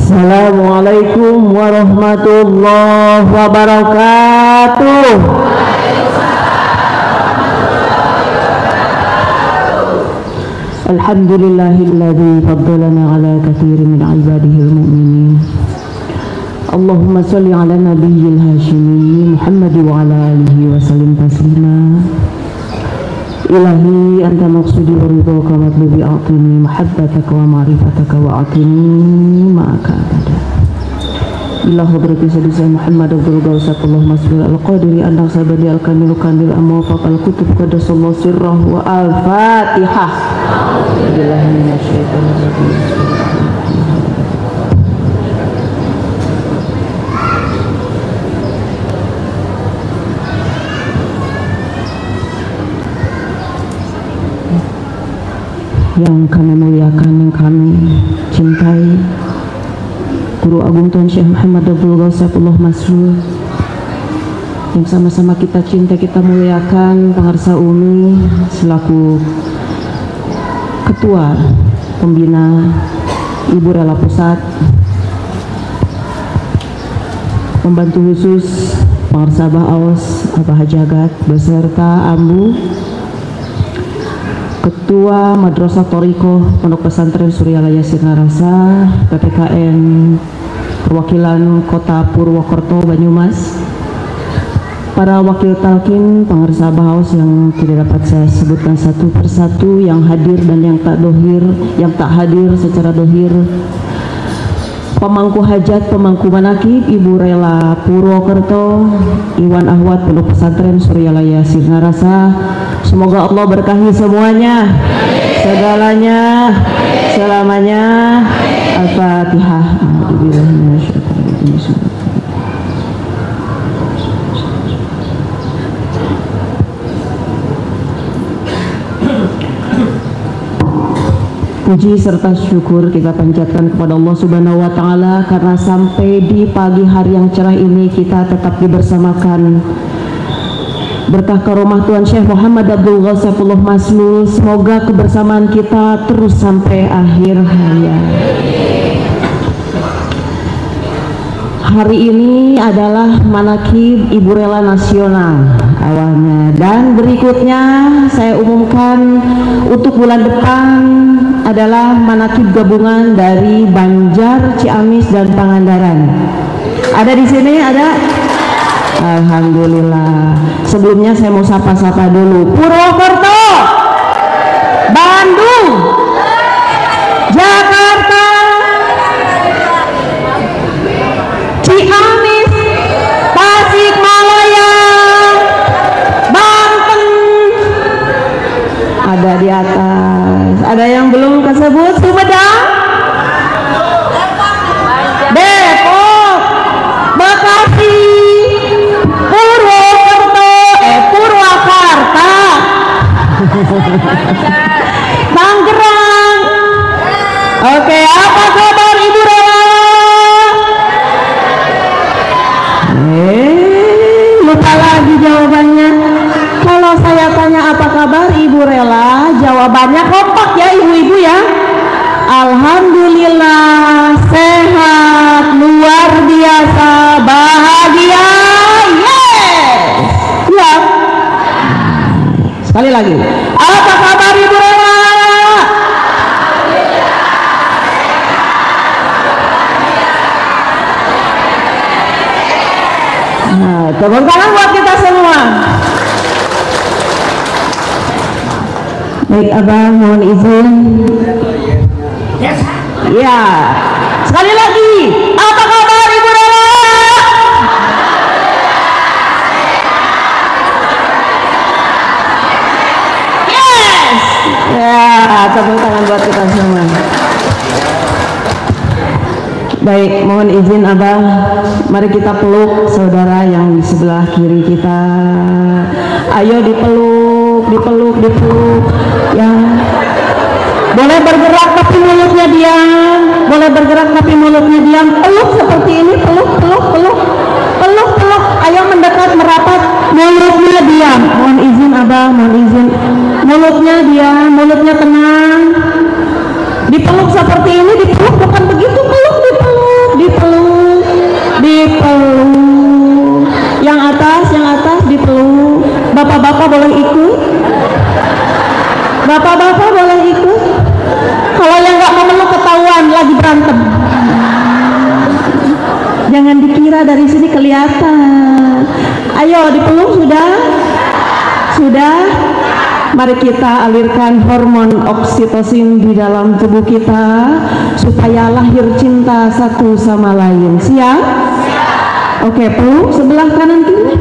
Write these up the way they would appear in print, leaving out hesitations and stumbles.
Assalamualaikum warahmatullahi wabarakatuh. Alhamdulillahilladzi faddalana ala katsirin min ibadihil mu'minin. Allahumma shalli ala nabiyyil hashimi Muhammad wa ala alihi wa sallim taslima. Ilahi anta maqsudi wa ridhaka matlubi a'tini mahabbataka wa ma'rifataka wa a'tini ma'aka abada. Ila hadrati sayyidina Muhammad Abdul Gawsat Allahumma salli ala qadiri anda sabadi al-kamil kamil amwafaq al-kutub qadasallahu sirrahu wa al-fatihah. Billahi minasyaitonir rajim. Yang kami muliakan, yang kami cintai, Guru Agung Tuan Syekh Muhammad Abdul Ghawsatullah Masrur, yang sama-sama kita cinta, kita muliakan, Pengarsa Umi selaku Ketua Pembina Ibu Rela Pusat, Pembantu khusus Pengarsa Abah Aus, Abah Jagat, beserta Ambu, Ketua Madrasah Thoriqoh Pondok Pesantren Suryalaya Sinarasa, PPKN Perwakilan Kota Purwokerto Banyumas, para wakil talkin, pengarsa Bahaus yang tidak dapat saya sebutkan satu persatu, yang hadir dan yang tak hadir secara dohir, pemangku hajat, pemangku manakib, Ibu Rela Purwokerto, Iwan Ahwat Pondok Pesantren Suryalaya Sinarasa. Semoga Allah berkahi semuanya, segalanya, selamanya. Al-Fatihah. Puji serta syukur kita panjatkan kepada Allah Subhanahu wa Ta'ala, karena sampai di pagi hari yang cerah ini kita tetap dibersamakan. Berkah karomah Tuan Syekh Muhammad Abdul Ghawsatullah Masrur, semoga kebersamaan kita terus sampai akhir hayat. Hari ini adalah manakib Ibu Rela Nasional awalnya, dan berikutnya saya umumkan untuk bulan depan adalah manakib gabungan dari Banjar, Ciamis, dan Pangandaran. Ada di sini, ada? Alhamdulillah. Sebelumnya saya mau sapa-sapa dulu. Purwokerto, Bandung, Jakarta, Ciamis, Tasikmalaya, Banten. Ada di atas. Ada yang belum kesebut? Sumedang, Depok, Bekasi, Purwakarta, Tangerang. Oke, apa kabar Ibu Rela? Lupa lagi jawabannya. Kalau saya tanya apa kabar Ibu Rela, jawabannya kompak ya ibu-ibu ya. Alhamdulillah, sehat, luar biasa, bahagia. Ya. Sekali lagi, apa kabar Ibu Rela? Nah, tepuk tangan buat kita semua. Baik Abang, mohon izin. Ya, sekali lagi, apa kabar Ibu Rela? Ya, tepuk tangan buat kita semua. Baik, mohon izin Abah, mari kita peluk saudara yang di sebelah kiri kita. Ayo dipeluk, dipeluk, dipeluk. Ya, boleh bergerak tapi mulutnya diam. Boleh bergerak tapi mulutnya diam. Peluk seperti ini, peluk, peluk, peluk, peluk, peluk. Ayo mendekat, merapat, mulutnya diam. Mohon izin Abah, mohon izin. Mulutnya diam, mulutnya tenang. Dipeluk seperti ini, dipeluk bukan begitu, peluk, dipeluk. bapak-bapak boleh ikut? Bapak-bapak boleh ikut? Kalau yang nggak mau meluk ketahuan lagi berantem. Jangan dikira dari sini kelihatan. Ayo dipeluk sudah? Sudah? Mari kita alirkan hormon oksitosin di dalam tubuh kita supaya lahir cinta satu sama lain. Siap? Oke, peluk sebelah kanan kiri.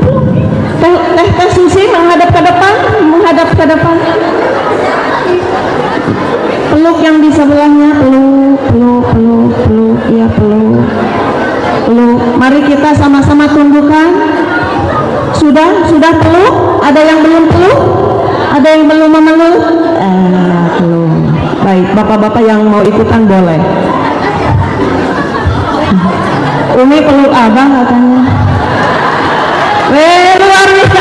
Teh Susi menghadap ke depan, menghadap ke depan. Peluk yang di sebelahnya, peluk, ya peluk. Mari kita sama-sama tundukkan. Sudah peluk? Ada yang belum peluk? Ada yang belum memeluk? Peluk. Baik, bapak-bapak yang mau ikutan boleh. Umi peluk abang katanya. Luar biasa.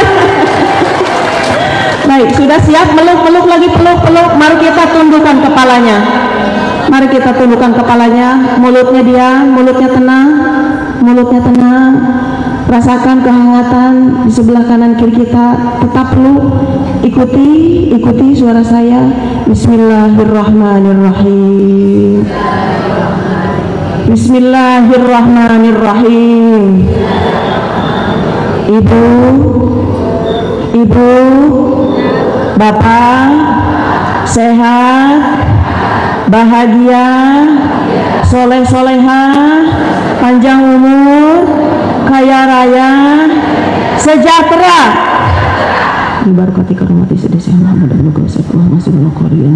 Baik, sudah siap meluk lagi, peluk. Mari kita tundukkan kepalanya. Mari kita tundukkan kepalanya, mulutnya tenang. Rasakan kehangatan di sebelah kanan kiri kita. Tetap peluk. Ikuti suara saya. Bismillahirrahmanirrahim. Bismillahirrahmanirrahim. Ibu, Bapak sehat, bahagia, soleh-soleha, panjang umur, kaya raya, sejahtera. Dibarakati karomati sedih Muhammad dan Muhammad sallallahu alaihi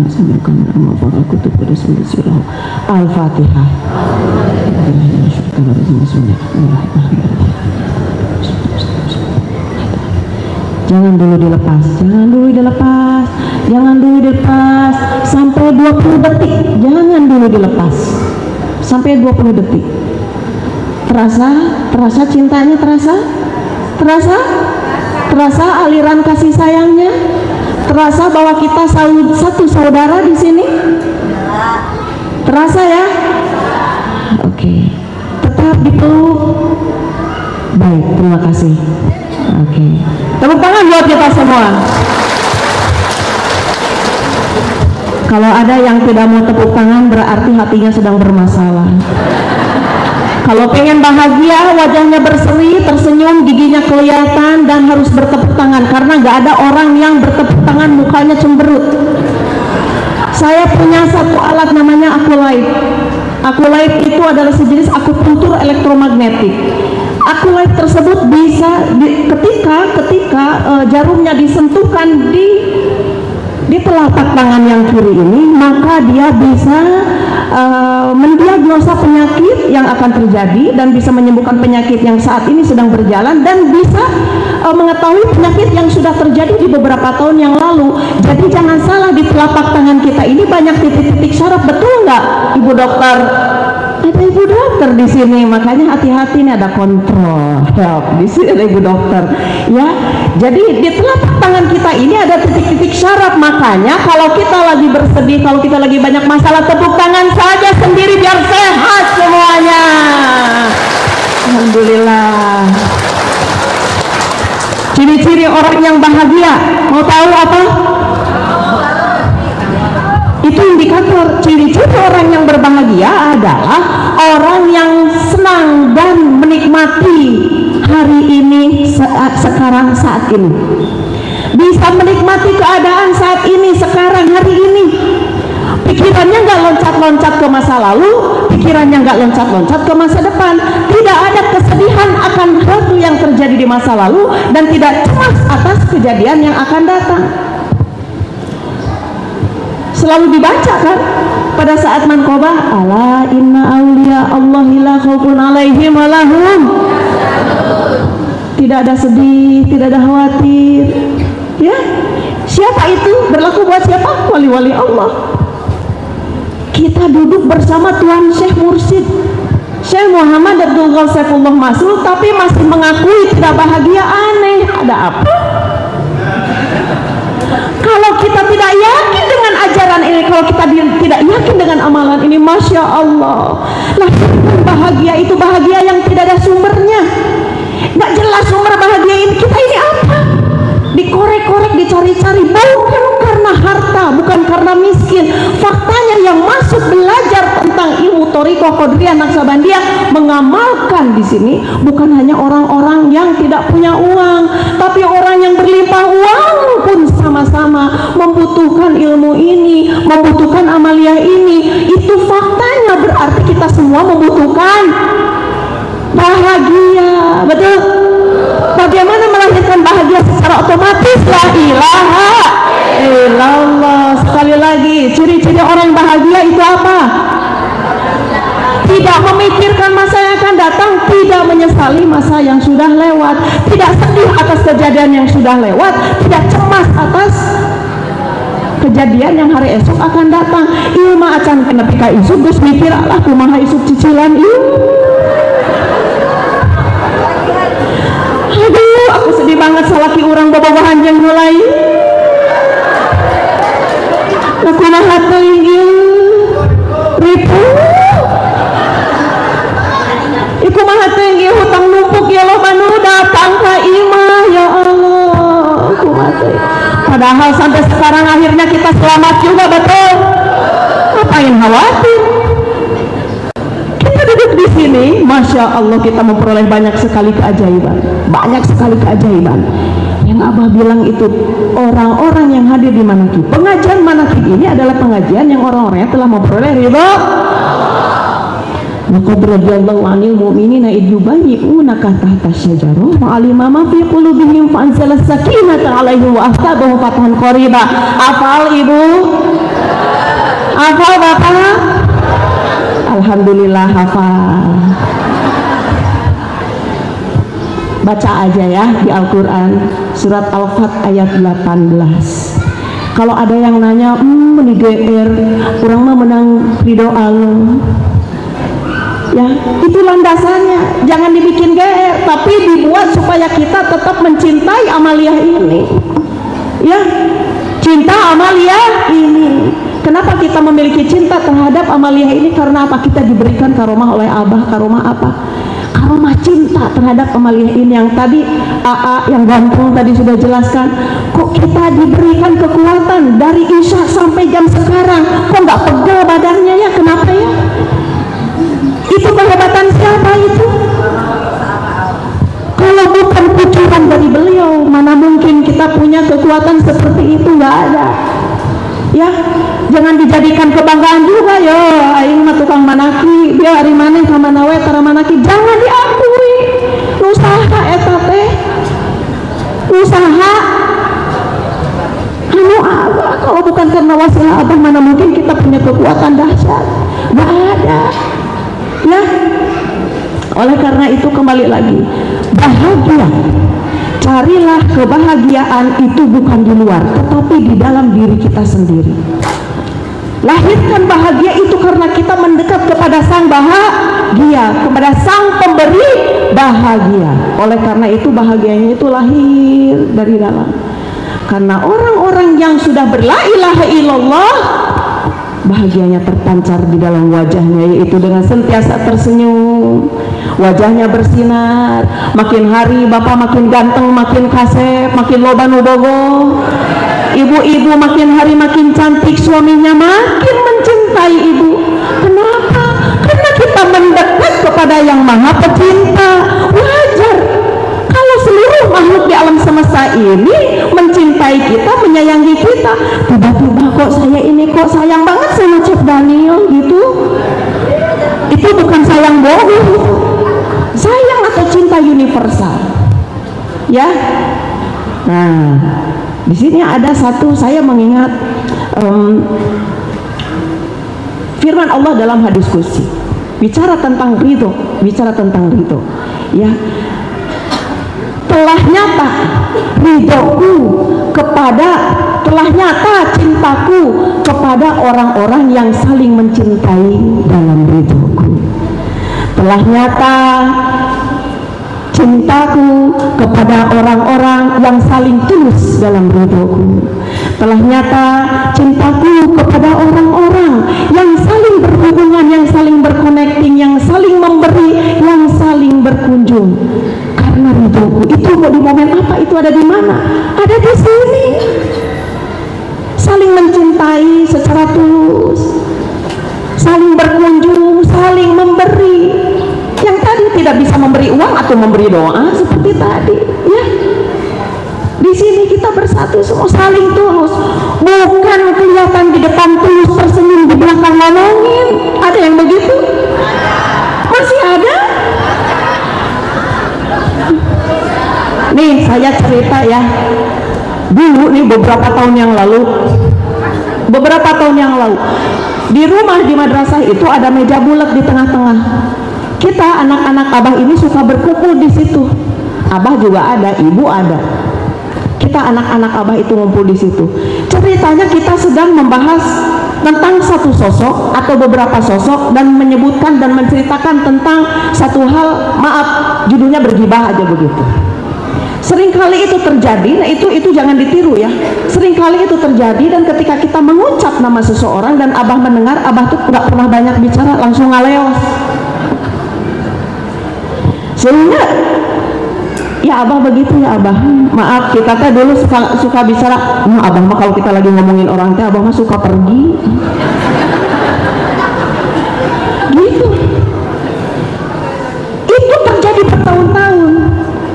wasallam. Al-Fatihah. Jangan dulu dilepas sampai 20 detik. Jangan dulu dilepas sampai 20 detik. Terasa cintanya, terasa aliran kasih sayangnya, terasa bahwa kita satu saudara di sini. Terasa ya? Oke. Tetap dipeluk. Baik, terima kasih. Oke. Tepuk tangan buat kita semua. Kalau ada yang tidak mau tepuk tangan berarti hatinya sedang bermasalah. Kalau pengen bahagia, wajahnya berseri, tersenyum, giginya kelihatan, dan harus bertepuk tangan. Karena nggak ada orang yang bertepuk tangan mukanya cemberut. Saya punya satu alat namanya Akulight. Akulight itu adalah sejenis akupunktur elektromagnetik. Akulight tersebut bisa ketika jarumnya disentuhkan di telapak tangan yang kiri ini, maka dia bisa mendiagnosa penyakit yang akan terjadi dan bisa menyembuhkan penyakit yang saat ini sedang berjalan, dan bisa mengetahui penyakit yang sudah terjadi di beberapa tahun yang lalu. Jadi jangan salah, di telapak tangan kita ini banyak titik-titik syaraf, betul nggak, Ibu Dokter? Ada Ibu Dokter di sini, makanya hati-hati nih, ada kontrol di sini ada Ibu Dokter ya. Jadi di telapak tangan kita ini ada titik-titik syaraf, makanya kalau kita lagi bersedih, kalau kita lagi banyak masalah, tepuk tangan saja sendiri biar sehat semuanya. Alhamdulillah. Ciri-ciri orang yang bahagia, mau tahu apa? Itu indikator. Ciri-ciri orang yang berbahagia adalah orang yang senang dan menikmati hari ini, sekarang, saat ini. Bisa menikmati keadaan saat ini, sekarang, hari ini. Pikirannya nggak loncat-loncat ke masa lalu, pikirannya nggak loncat-loncat ke masa depan. Tidak ada kesedihan akan sesuatu yang terjadi di masa lalu, dan tidak cemas atas kejadian yang akan datang. Selalu dibaca kan pada saat manqobah, ala inna awliya Allahi la khaufun alaihim wa lahum. Tidak ada sedih, tidak ada khawatir ya. Siapa itu? Berlaku buat siapa? Wali-wali Allah. Kita duduk bersama Tuan Syekh Mursyid Syekh Muhammad Abdul Ghausifullah Masrur, tapi masih mengakui tidak bahagia. Aneh, ada apa? Kalau kita tidak yakin dengan ajaran ini, kalau kita tidak yakin dengan amalan ini, Masya Allah, lahirkan bahagia itu bahagia yang tidak ada sumbernya. Nggak jelas sumber bahagia ini, kita ini apa? Dikorek-korek Qadiriyah Naqsabandiyah mengamalkan di sini bukan hanya orang-orang yang tidak punya uang, tapi orang yang berlimpah uang pun sama-sama membutuhkan ilmu ini, membutuhkan amaliyah ini. Itu faktanya, berarti kita semua membutuhkan bahagia. Betul? Bagaimana melahirkan bahagia secara otomatis? La ilaha illallah. Sekali lagi, ciri-ciri orang bahagia itu apa? Tidak memikirkan masa yang akan datang, tidak menyesali masa yang sudah lewat, tidak sedih atas kejadian yang sudah lewat, tidak cemas atas kejadian yang hari esok akan datang. Ilma acan nepi ka isuk geus mikir alah kumaha isuk cicilan ieu. Aduh, aku sedih banget salaki urang bobogohan jeung mulai. Nah kumaha teuing ieu? Ribu. Iku mah teuing ieu hutang numpuk ya lo manu datang ka imah ya Allah. Kumaha teuing. Padahal sampai sekarang akhirnya kita selamat juga, betul? Ngapain khawatir? Kita duduk di sini, masya Allah kita memperoleh banyak sekali keajaiban, banyak sekali keajaiban. Yang Abah bilang itu orang-orang yang hadir di manakib. Pengajian manakib ini adalah pengajian yang orang-orangnya telah memperoleh ridha. Laqad radiyallahu 'anil mu'minina idh yubayyi'unaka tahta syajarah wa 'alima ma fi qulubihim fa anzala sakinata 'alaihim wa astabahum fathan qariba. Hafal Ibu? Hafal Bapak? Alhamdulillah hafal. Baca aja ya di Al-Quran surat Al-Fat ayat 18. Kalau ada yang nanya, di DR kurang mah menang ridho Allah. Ya, itu landasannya. Jangan dibikin GR, tapi dibuat supaya kita tetap mencintai amaliyah ini. Ya, cinta amaliyah ini. Kenapa kita memiliki cinta terhadap amaliyah ini? Karena apa? Kita diberikan karomah oleh Abah. Karomah apa? Karomah cinta terhadap amaliyah ini. Yang tadi AA yang ganteng tadi sudah jelaskan. Kok kita diberikan kekuatan dari Isya sampai jam sekarang? Kok nggak pegel badannya ya? Kenapa ya? Itu kehebatan siapa itu? Kalau bukan kucuran dari beliau, mana mungkin kita punya kekuatan seperti itu? Nggak ada. Ya, jangan dijadikan kebanggaan juga ya. Aing mah tukang manaki, dia hari mana ka mana we tara manaki. Jangan diakui. Usaha eta teh. Usaha. Anu Abah, kalau bukan karena wasilah Abah, mana mungkin kita punya kekuatan dahsyat? Nggak ada. Ya, oleh karena itu kembali lagi, bahagia, carilah kebahagiaan itu bukan di luar, tetapi di dalam diri kita sendiri. Lahirkan bahagia itu karena kita mendekat kepada sang bahagia, kepada sang pemberi bahagia. Oleh karena itu bahagianya itu lahir dari dalam. Karena orang-orang yang sudah berla ilaha illallah, bahagianya terpancar di dalam wajahnya, yaitu dengan sentiasa tersenyum, wajahnya bersinar. Makin hari bapak makin ganteng, makin kasep, makin loba nu bogo. Ibu-ibu makin hari makin cantik, suaminya makin mencintai ibu. Kenapa? Karena kita mendekat kepada yang maha pecinta. Wajar kalau seluruh makhluk di alam semesta ini mencintai kita, menyayangi kita. Tiba-tiba kok saya ini kok sayang banget sama Chef Daniel gitu. Itu bukan sayang bohong, sayang atau cinta universal. Ya. Nah, di sini ada satu, saya mengingat firman Allah dalam hadis qudsi, bicara tentang ridho, ya. Telah nyata ridhoku telah nyata cintaku kepada orang-orang yang saling mencintai dalam ridhoku. Telah nyata cintaku kepada orang-orang yang saling tulus dalam ridhoku. Telah nyata cintaku kepada orang-orang yang saling berhubungan, yang saling berconnecting, yang saling memberi, yang saling berkunjung. Karena ridhoku itu mau di momen apa? Itu ada di mana? Ada di sini. Saling mencintai secara tulus, saling berkunjung, saling memberi. memberi. Yang tadi tidak bisa memberi uang atau memberi doa seperti tadi, ya. Di sini kita bersatu semua saling tulus, bukan kelihatan di depan tulus tersenyum, di belakang ngomongin. Ada yang begitu? Masih ada? Nih saya cerita ya, dulu nih beberapa tahun yang lalu, di rumah di madrasah itu ada meja bulat di tengah-tengah. Kita anak-anak Abah ini suka berkumpul di situ. Abah juga ada, ibu ada. Kita anak-anak Abah itu ngumpul di situ. Ceritanya kita sedang membahas tentang satu sosok atau beberapa sosok dan menyebutkan dan menceritakan tentang satu hal, maaf judulnya bergibah aja begitu. Seringkali itu terjadi, nah itu jangan ditiru ya. Seringkali itu terjadi, dan ketika kita mengucap nama seseorang dan Abah mendengar, Abah tuh nggak pernah banyak bicara, langsung ngaleos. Sehingga ya Abah begitu ya Abah. Maaf kita teh dulu suka bicara, Abah mah kalau kita lagi ngomongin orang teh Abah mah suka pergi. Gitu. Itu terjadi bertahun-tahun.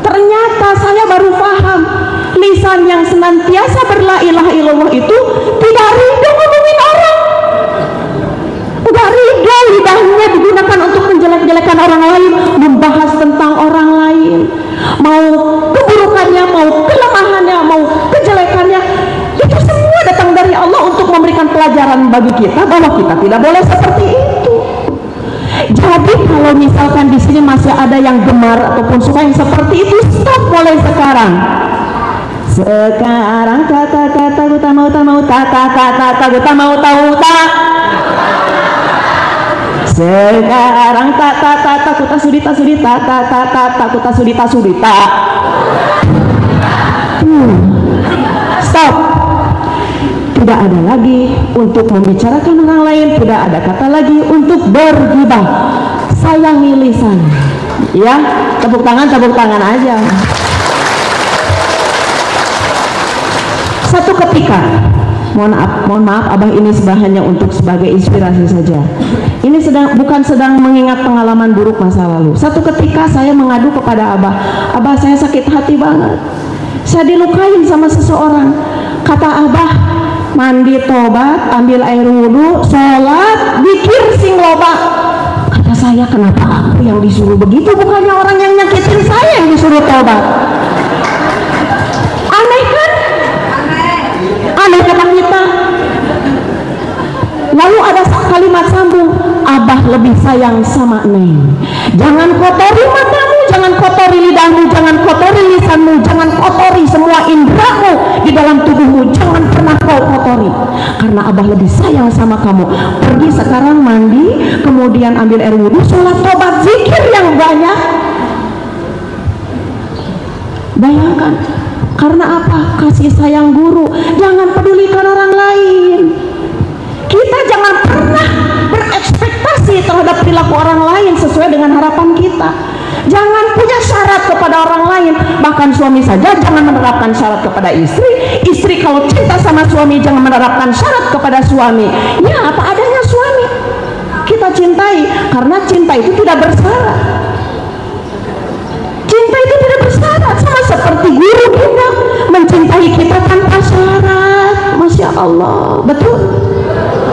Ternyata saya baru paham, lisan yang senantiasa berla ilaha illallah itu tidak ridho ngomongin orang. Tidak ridho lidahnya digunakan untuk menjelek-jelekan orang lain, membahas tentang orang lain, mau keburukannya, mau kelemahannya, mau kejelekannya. Itu semua datang dari Allah untuk memberikan pelajaran bagi kita bahwa kita tidak boleh seperti itu. Jadi kalau misalkan di sini masih ada yang gemar ataupun suka yang seperti itu, stop mulai sekarang. Sekarang kata-kata ku tak mau, kata-kata ku tak mau tahu tak. Sekarang kata-kata ku tak sudi, kata-kata ku tak sudi tak. Stop. Tidak ada lagi untuk membicarakan orang lain, tidak ada kata lagi untuk bergibah. Sayangi lisan. Ya, tepuk tangan aja. Satu ketika, mohon maaf Abah ini hanya untuk sebagai inspirasi saja. Ini bukan sedang mengingat pengalaman buruk masa lalu. Satu ketika saya mengadu kepada Abah, saya sakit hati banget. Saya dilukain sama seseorang. Kata Abah, mandi tobat, ambil air wudhu, sholat, dikir sing loba. Kata saya, kenapa aku yang disuruh begitu, bukannya orang yang nyakitin saya yang disuruh tobat? Aneh kan? Aneh kata kita. Lalu ada kalimat sambung, Abah lebih sayang sama Neng. Jangan kotori matamu, jangan kotori lidahmu, jangan kotori lisanmu, jangan kotori semua indramu di dalam tubuhmu, jangan pernah kau kotori, karena Abah lebih sayang sama kamu. Pergi sekarang mandi, kemudian ambil air wudhu, sholat, tobat, zikir yang banyak. Bayangkan, karena apa? Kasih sayang guru. Jangan pedulikan orang lain. Kita jangan pernah berekspektasi terhadap perilaku orang lain sesuai dengan harapan kita. Jangan punya syarat kepada orang lain. Bahkan suami saja jangan menerapkan syarat kepada istri. Istri kalau cinta sama suami jangan menerapkan syarat kepada suami. Ya, apa adanya suami kita cintai, karena cinta itu tidak bersyarat. Cinta itu tidak bersyarat, sama seperti guru kita mencintai kita tanpa syarat. Masya Allah, betul.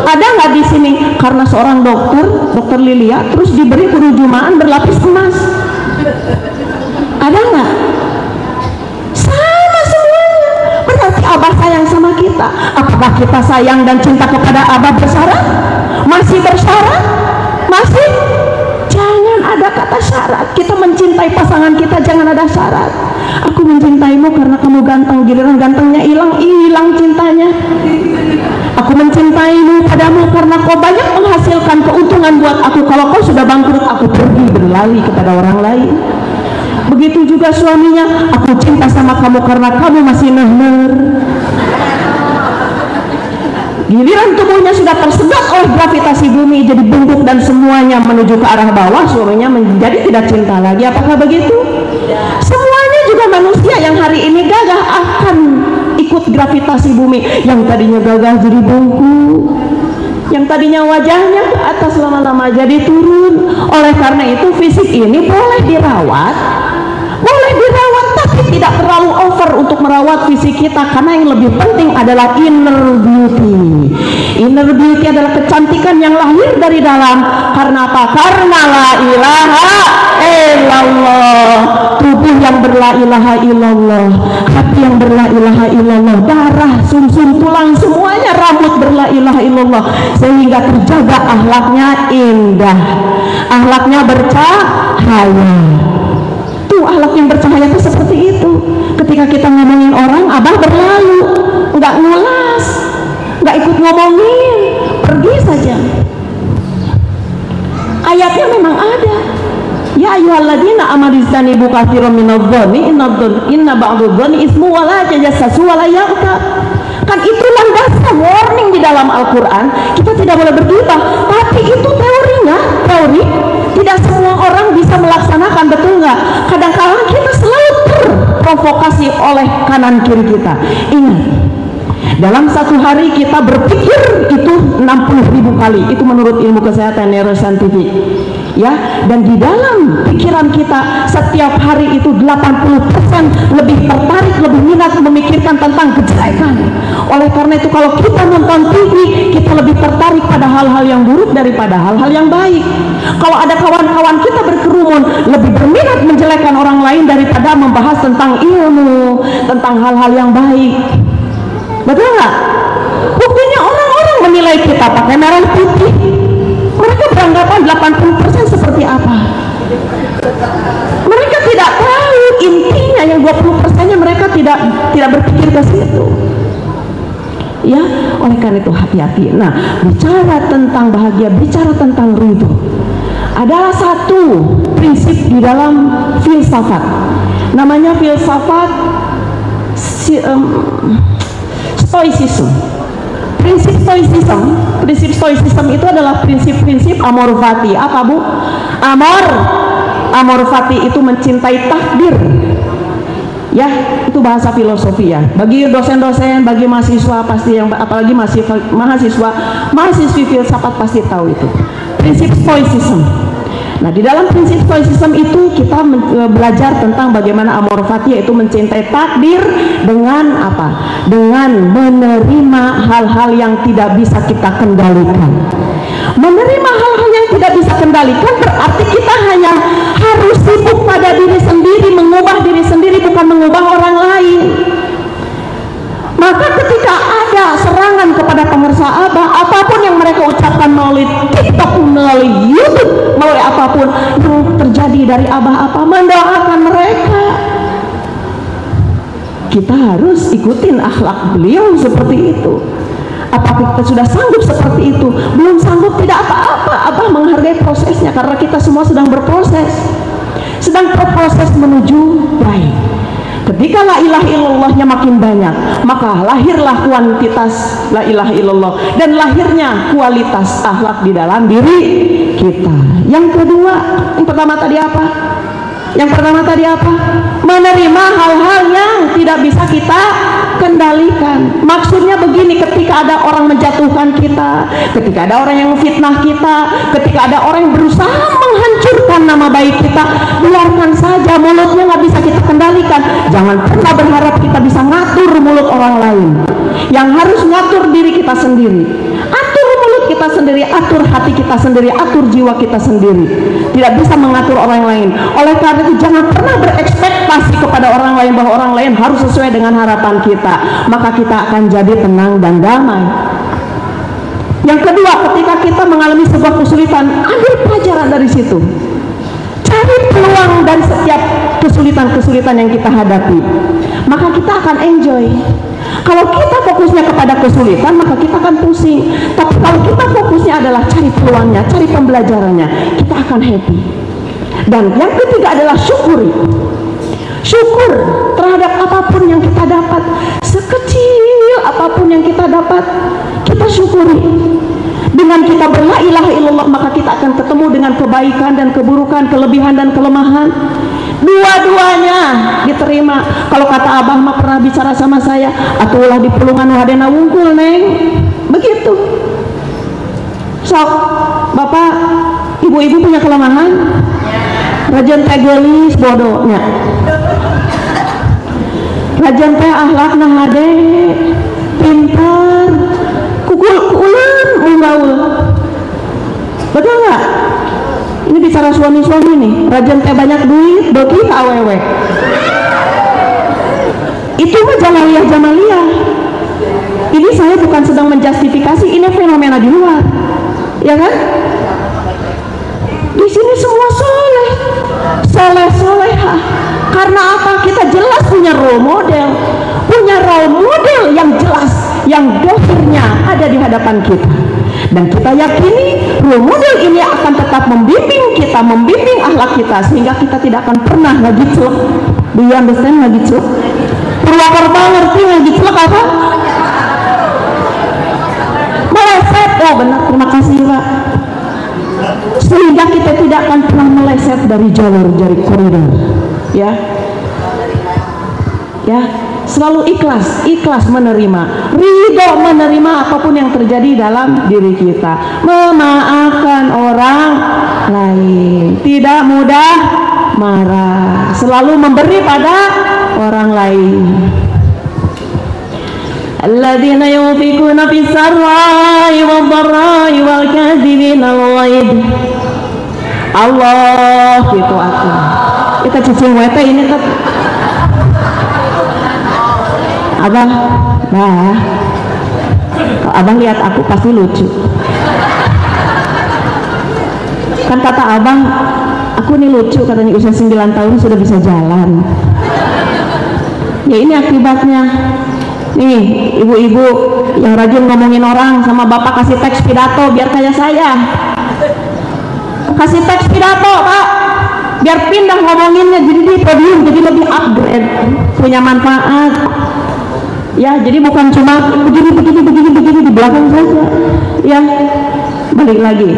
Ada nggak di sini karena seorang dokter Lilia terus diberi perujumaan berlapis emas? Ada nggak? Sama semuanya. Berarti Abah sayang sama kita. Apakah kita sayang dan cinta kepada Abah bersyarat? Masih bersyarat? Masih? Jangan ada kata syarat. Kita mencintai pasangan kita jangan ada syarat. Aku mencintaimu karena kamu ganteng, giliran gantengnya hilang cintanya. Aku mencintaimu padamu karena kau banyak menghasilkan keuntungan buat aku. Kalau kau sudah bangkrut, aku pergi berlari kepada orang lain. Begitu juga suaminya, aku cinta sama kamu karena kamu masih nehmer. Giliran tubuhnya sudah tersedot oleh gravitasi bumi, jadi bungkuk dan semuanya menuju ke arah bawah, suaminya menjadi tidak cinta lagi. Apakah begitu? Semuanya juga manusia yang hari ini gagah akan ikut gravitasi bumi, yang tadinya gagah jadi bungkuk. Yang tadinya wajahnya ke atas lama-lama jadi turun. Oleh karena itu fisik ini boleh dirawat, tapi tidak terlalu over untuk merawat fisik kita, karena yang lebih penting adalah inner beauty. Inner beauty adalah kecantikan yang lahir dari dalam. Karena apa? Karena la ilaha illallah. Tubuh yang berla ilaha illallah, hati yang berla ilaha illallah, darah, sumsum, tulang, semuanya, rambut berla ilaha illallah, sehingga terjaga akhlaknya indah, akhlaknya bercahaya. Akhlak yang bercahaya itu seperti itu. Ketika kita ngomongin orang, abah berlalu, nggak ngulas, nggak ikut ngomongin, pergi saja. Ayatnya memang ada. Ya ayyuhalladzina amanu istanibu katsiran minadh-dhanni inna ba'dadh-dhanni ismu wa la tajassasu wa la yaghtab. Kan itu landasan warning di dalam Al-Quran. Kita tidak boleh bergibah, tapi itu teorinya, teori. Tidak semua orang bisa melaksanakan, betul nggak? Kadang-kadang kita selalu terprovokasi oleh kanan kiri kita. Ingat, dalam satu hari kita berpikir itu 60.000 kali. Itu menurut ilmu kesehatan neurosaintifik. Ya, dan di dalam pikiran kita setiap hari itu 80% lebih tertarik, lebih minat memikirkan tentang kejelekan. Oleh karena itu kalau kita nonton TV, kita lebih tertarik pada hal-hal yang buruk daripada hal-hal yang baik. Kalau ada kawan-kawan kita berkerumun, lebih berminat menjelekan orang lain daripada membahas tentang ilmu, tentang hal-hal yang baik. Betul nggak? Buktinya orang-orang menilai kita pakai merah putih. Mereka beranggapan 80% seperti apa? Mereka tidak tahu intinya, yang 20%-nya mereka tidak berpikir ke situ. Ya, oleh karena itu hati-hati. Nah, bicara tentang bahagia, bicara tentang ridho adalah satu prinsip di dalam filsafat. Namanya filsafat Stoicism. Prinsip stoicism itu adalah prinsip-prinsip amor fati. Apa bu? Amor fati itu mencintai takdir. Ya, itu bahasa filosofi ya. Bagi dosen-dosen, bagi mahasiswa pasti, yang apalagi mahasiswi filsafat pasti tahu itu. Prinsip stoicism. Nah, di dalam prinsip stoicism itu kita belajar tentang bagaimana amor fati, yaitu mencintai takdir dengan apa? Dengan menerima hal-hal yang tidak bisa kita kendalikan. Menerima hal-hal yang tidak bisa kendalikan berarti kita hanya harus sibuk pada diri sendiri, mengubah diri sendiri, bukan mengubah orang lain. Maka ketika ada serangan kepada pemirsa Abah, apapun yang mereka ucapkan melalui TikTok, melalui YouTube, melalui apapun yang terjadi dari Abah, apa mendoakan mereka. Kita harus ikutin akhlak beliau seperti itu. Apakah kita sudah sanggup seperti itu? Belum sanggup, tidak apa-apa. Abah menghargai prosesnya, karena kita semua sedang berproses, sedang berproses menuju baik. Ketika la ilaha illallahnya makin banyak, maka lahirlah kuantitas la ilaha illallah dan lahirnya kualitas akhlak di dalam diri kita. Yang kedua, yang pertama tadi apa? Menerima hal-hal yang tidak bisa kita kendalikan. Maksudnya begini, ketika ada orang menjatuhkan kita, ketika ada orang yang fitnah kita, ketika ada orang yang berusaha menghancurkan nama baik kita, biarkan saja, mulutnya nggak bisa kita kendalikan. Jangan pernah berharap kita bisa ngatur mulut orang lain. Yang harus ngatur diri kita sendiri. Atur mulut kita sendiri, atur hati kita sendiri, atur jiwa kita sendiri. Tidak bisa mengatur orang lain. Oleh karena itu jangan pernah berekspektasi kepada orang lain bahwa orang lain harus sesuai dengan harapan kita. Maka kita akan jadi tenang dan damai. Yang kedua, ketika kita mengalami sebuah kesulitan, ambil pelajaran dari situ. Cari peluang dari setiap kesulitan-kesulitan yang kita hadapi. Maka kita akan enjoy. Kalau kita fokusnya kepada kesulitan, maka kita akan pusing. Tapi kalau kita fokusnya adalah cari peluangnya, cari pembelajarannya, kita akan happy. Dan yang ketiga adalah syukuri. Syukur terhadap apapun yang kita dapat, sekecil apapun yang kita dapat, kita syukuri. Dengan kita berla ilaha illallah, maka kita akan ketemu dengan kebaikan dan keburukan, kelebihan dan kelemahan. Dua-duanya diterima. Kalau kata Abah mah pernah bicara sama saya, atulah di pelungan wadena wungkul neng, begitu. sok bapak ibu-ibu punya kelemahan rajin teh gelis bodohnya, rajin teh akhlak nah hade pintar kukulan menggaul, betul nggak? Ini bicara suami-suami nih, rajin teh banyak duit bagi awewe, itu mah jamaliyah. Ini saya bukan sedang menjustifikasi, ini fenomena di luar, ya kan? Di sini semua soleh-solehah. Karena apa? Kita jelas punya role model yang jelas, yang dohirnya ada di hadapan kita. Dan kita yakini role model ini akan tetap membimbing kita, membimbing akhlak kita, sehingga kita tidak akan pernah ngagiclek. Do you understand ngagiclek? Purwakarta ngerti ngagiclek apa? Meleset. Oh benar, terima kasih Pak. Sehingga kita tidak akan pernah meleset dari jalur koridor, ya, selalu ikhlas menerima, ridho menerima apapun yang terjadi dalam diri kita, memaafkan orang lain, tidak mudah marah, selalu memberi pada orang lain. Alladzina yunfikuna fis sarra'i wad dharra'i wal kadhibina al-ghaidh. Allah gitu aku. Kita cicing wete ini kan. Abang, nah, abang lihat aku pasti lucu. Kan kata abang, aku nih lucu katanya, usia 9 tahun sudah bisa jalan. Ya ini akibatnya. Nih ibu-ibu yang rajin ngomongin orang, sama bapak kasih teks pidato biar kayak saya, kasih teks pidato Pak, biar pindah ngomonginnya jadi di podium, jadi lebih upgrade, punya manfaat ya. Jadi bukan cuma begini di belakang saja ya. Balik lagi,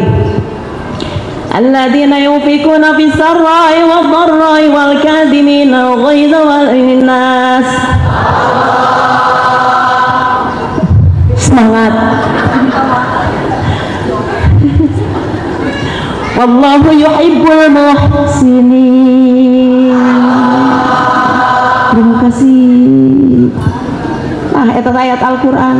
alladzina yunfikuna fis sarra'i wad dharra'i wal kadhimina al-ghaidha wal nas. Semangat. Wallahu yuhibbul muhsinin. Terima kasih. Itu ayat Al-Quran.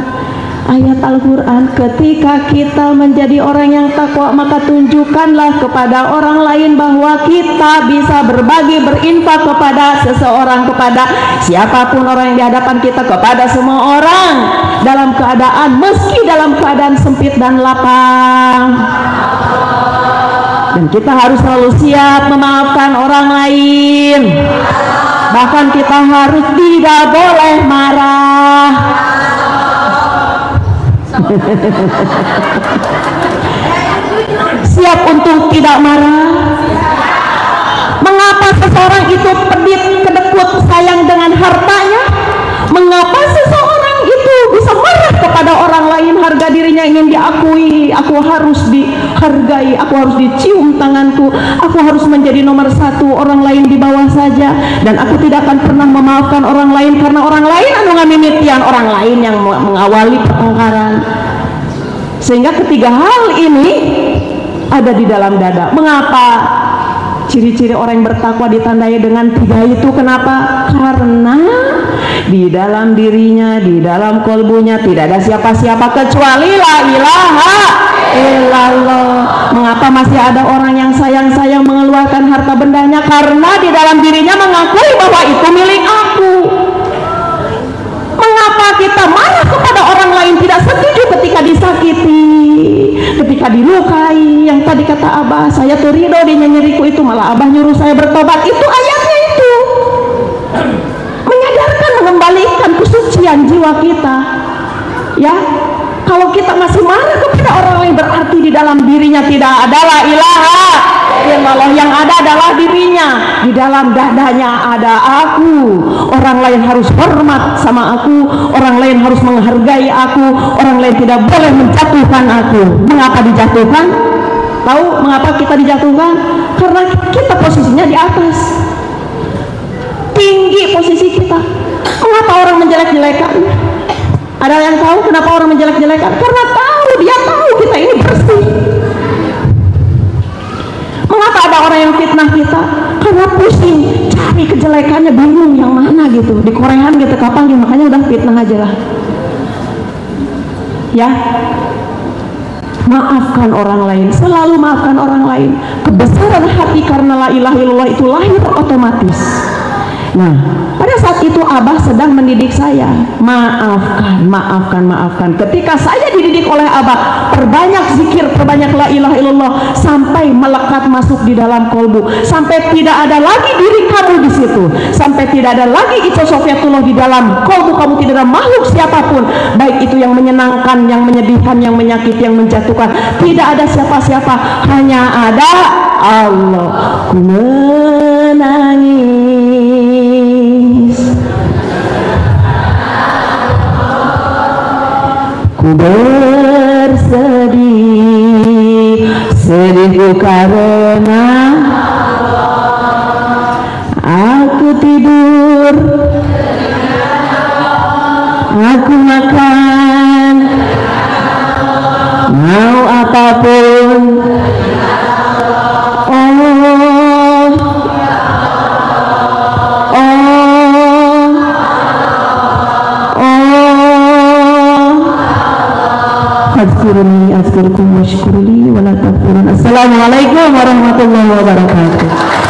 Ayat Al-Quran, ketika kita menjadi orang yang takwa, maka tunjukkanlah kepada orang lain bahwa kita bisa berbagi, berinfak kepada seseorang, kepada siapapun orang yang di hadapan kita, kepada semua orang dalam keadaan, meski dalam keadaan sempit dan lapang. Dan kita harus selalu siap memaafkan orang lain. Bahkan kita harus tidak boleh marah. Siap untuk tidak marah. Mengapa seseorang itu pedit, kedekut, sayang dengan hartanya? Mengapa seseorang itu bisa marah kepada orang lain? Harga dirinya ingin diakui, aku harus dihargai, aku harus dicium tanganku, aku harus menjadi nomor satu, orang lain di bawah saja. Dan aku tidak akan pernah memaafkan orang lain karena orang lain anu ngamimitian, orang lain yang mengawali pertengkaran. Sehingga ketiga hal ini ada di dalam dada. Mengapa ciri-ciri orang yang bertakwa ditandai dengan tiga itu? Kenapa? Karena di dalam dirinya, di dalam kolbunya tidak ada siapa-siapa kecuali la ilaha illallah. Mengapa masih ada orang yang sayang-sayang mengeluarkan harta bendanya? Karena di dalam dirinya mengakui bahwa itu milik aku. Mengapa kita marah kepada orang lain, tidak setuju ketika disakiti, ketika dilukai? Yang tadi kata Abah, saya tuh ridho dia nyeriku itu, malah Abah nyuruh saya bertobat. Itu ayatnya itu menyadarkan, mengembalikan kesucian jiwa kita ya. Kalau kita masih marah kepada orang lain, berarti di dalam dirinya tidak ada la ilaha illallah. Yang ada adalah dirinya. Di dalam dadanya ada aku. Orang lain harus hormat sama aku, orang lain harus menghargai aku, orang lain tidak boleh menjatuhkan aku. Mengapa dijatuhkan? Tahu mengapa kita dijatuhkan? Karena kita posisinya di atas, tinggi posisi kita. Mengapa orang menjelek-jelekan? Ada yang tahu kenapa orang menjelek-jelekan? Karena tahu, dia tahu kita ini bersih. fitnah kita karena pusing cari kejelekannya, bingung yang mana gitu, di korehan gitu kapan gitu, makanya udah fitnah aja lah ya. Maafkan orang lain, selalu maafkan orang lain. Kebesaran hati karena la ilaha illallah itu lahir otomatis. Nah, pada saat itu Abah sedang mendidik saya, maafkan, maafkan, maafkan. Ketika saya dididik oleh Abah, perbanyak zikir, perbanyak la ilaha illallah sampai melekat masuk di dalam kolbu, sampai tidak ada lagi diri kamu di situ, sampai tidak ada lagi itu Sofiatullah di dalam kolbu kamu, tidak ada makhluk siapapun, baik itu yang menyenangkan, yang menyedihkan, yang menyakiti, yang menjatuhkan, tidak ada siapa-siapa, hanya ada Allah. Ku menangis, ku bersedih, sedihku karena aku tidur, aku makan, mau apapun. Azkuruni azkurkum washkuruli wala takfurun. Assalamualaikum warahmatullahi wabarakatuh.